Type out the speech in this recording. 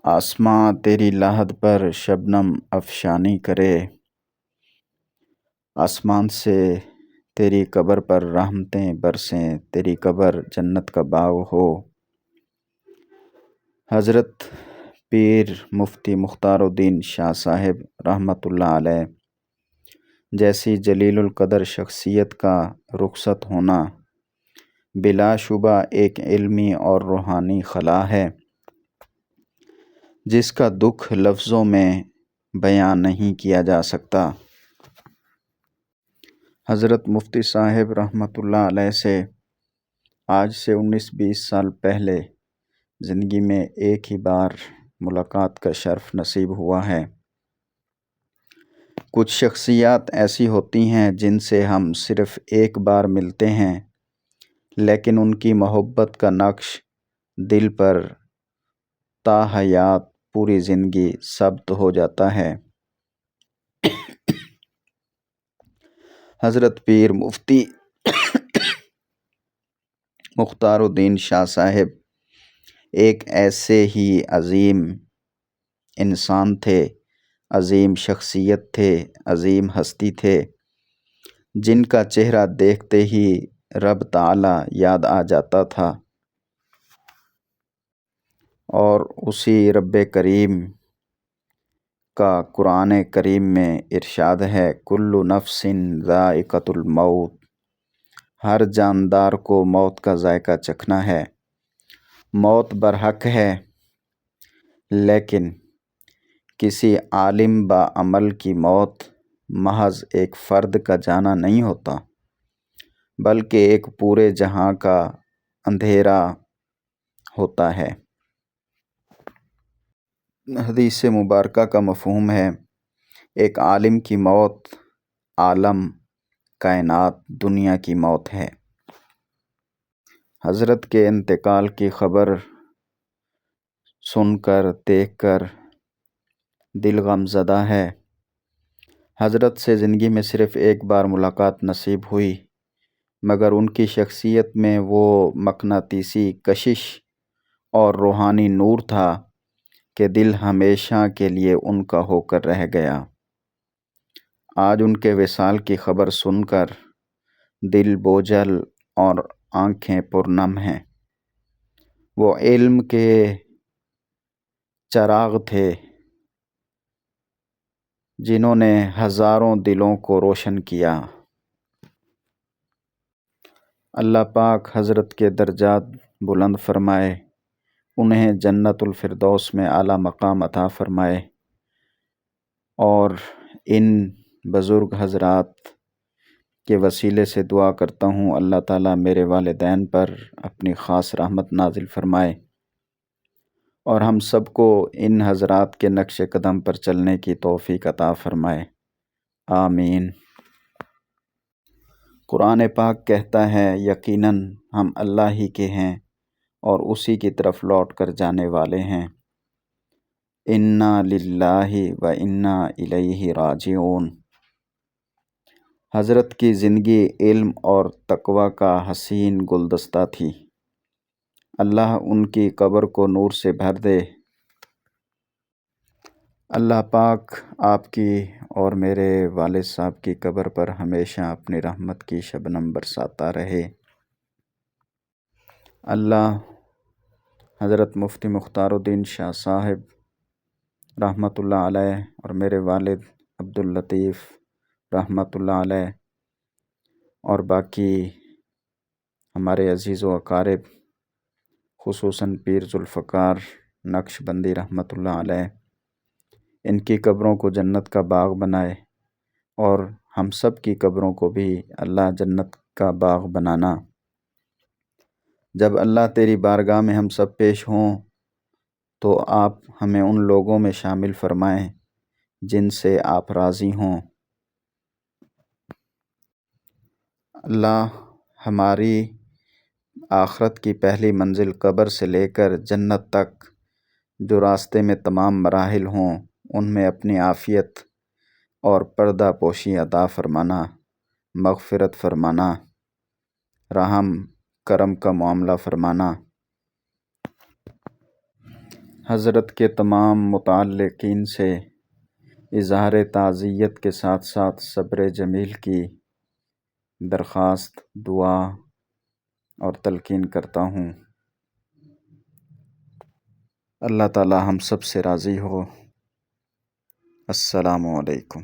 آسماں تیری لاحد پر شبنم افشانی کرے، آسمان سے تیری قبر پر رحمتیں برسیں، تیری قبر جنت کا باغ ہو۔ حضرت پیر مفتی مختار الدین شاہ صاحب رحمۃ اللہ علیہ جیسی جلیل القدر شخصیت کا رخصت ہونا بلا شبہ ایک علمی اور روحانی خلا ہے جس کا دکھ لفظوں میں بیان نہیں کیا جا سکتا۔ حضرت مفتی صاحب رحمۃ اللہ علیہ سے آج سے 19-20 سال پہلے زندگی میں ایک ہی بار ملاقات کا شرف نصیب ہوا ہے۔ کچھ شخصیات ایسی ہوتی ہیں جن سے ہم صرف ایک بار ملتے ہیں لیکن ان کی محبت کا نقش دل پر تا حیات پوری زندگی ثبت ہو جاتا ہے۔ حضرت پیر مفتی مختار الدین شاہ صاحب ایک ایسے ہی عظیم انسان تھے، عظیم شخصیت تھے، عظیم ہستی تھے جن کا چہرہ دیکھتے ہی رب تعالی یاد آ جاتا تھا، اور اسی رب کریم کا قرآن کریم میں ارشاد ہے، کل نفس ذائقۃ الموت، ہر جاندار کو موت کا ذائقہ چکھنا ہے۔ موت برحق ہے لیکن کسی عالم با عمل کی موت محض ایک فرد کا جانا نہیں ہوتا بلکہ ایک پورے جہاں کا اندھیرا ہوتا ہے۔ حدیث مبارکہ کا مفہوم ہے، ایک عالم کی موت عالم کائنات دنیا کی موت ہے۔ حضرت کے انتقال کی خبر سن کر دیکھ کر دل غم زدہ ہے۔ حضرت سے زندگی میں صرف ایک بار ملاقات نصیب ہوئی مگر ان کی شخصیت میں وہ مقناطیسی کشش اور روحانی نور تھا کہ دل ہمیشہ کے لیے ان کا ہو کر رہ گیا۔ آج ان کے وصال کی خبر سن کر دل بوجھل اور آنکھیں پرنم ہیں۔ وہ علم کے چراغ تھے جنہوں نے ہزاروں دلوں کو روشن کیا۔ اللہ پاک حضرت کے درجات بلند فرمائے، انہیں جنت الفردوس میں اعلیٰ مقام عطا فرمائے، اور ان بزرگ حضرات کے وسیلے سے دعا کرتا ہوں اللہ تعالیٰ میرے والدین پر اپنی خاص رحمت نازل فرمائے اور ہم سب کو ان حضرات کے نقش قدم پر چلنے کی توفیق عطا فرمائے، آمین۔ قرآن پاک کہتا ہے، یقیناً ہم اللہ ہی کے ہیں اور اسی کی طرف لوٹ کر جانے والے ہیں، انا للہ و انا الیہ راجعون۔ حضرت کی زندگی علم اور تقوی کا حسین گلدستہ تھی، اللہ ان کی قبر کو نور سے بھر دے۔ اللہ پاک آپ کی اور میرے والد صاحب کی قبر پر ہمیشہ اپنی رحمت کی شبنم برساتا رہے۔ اللہ حضرت مفتی مختار الدین شاہ صاحب رحمۃ اللہ علیہ اور میرے والد عبداللطیف رحمۃ اللہ علیہ اور باقی ہمارے عزیز و اقارب خصوصاً پیر ذوالفقار نقش بندی رحمۃ اللہ علیہ، ان کی قبروں کو جنت کا باغ بنائے اور ہم سب کی قبروں کو بھی اللہ جنت کا باغ بنانا۔ جب اللہ تیری بارگاہ میں ہم سب پیش ہوں تو آپ ہمیں ان لوگوں میں شامل فرمائیں جن سے آپ راضی ہوں۔ اللہ ہماری آخرت کی پہلی منزل قبر سے لے کر جنت تک جو راستے میں تمام مراحل ہوں ان میں اپنی عافیت اور پردہ پوشی عطا فرمانا، مغفرت فرمانا، رحم کرم کا معاملہ فرمانا۔ حضرت کے تمام متعلقین سے اظہار تعزیت کے ساتھ ساتھ صبر جمیل کی درخواست، دعا اور تلقین کرتا ہوں۔ اللہ تعالی ہم سب سے راضی ہو۔ السلام علیکم۔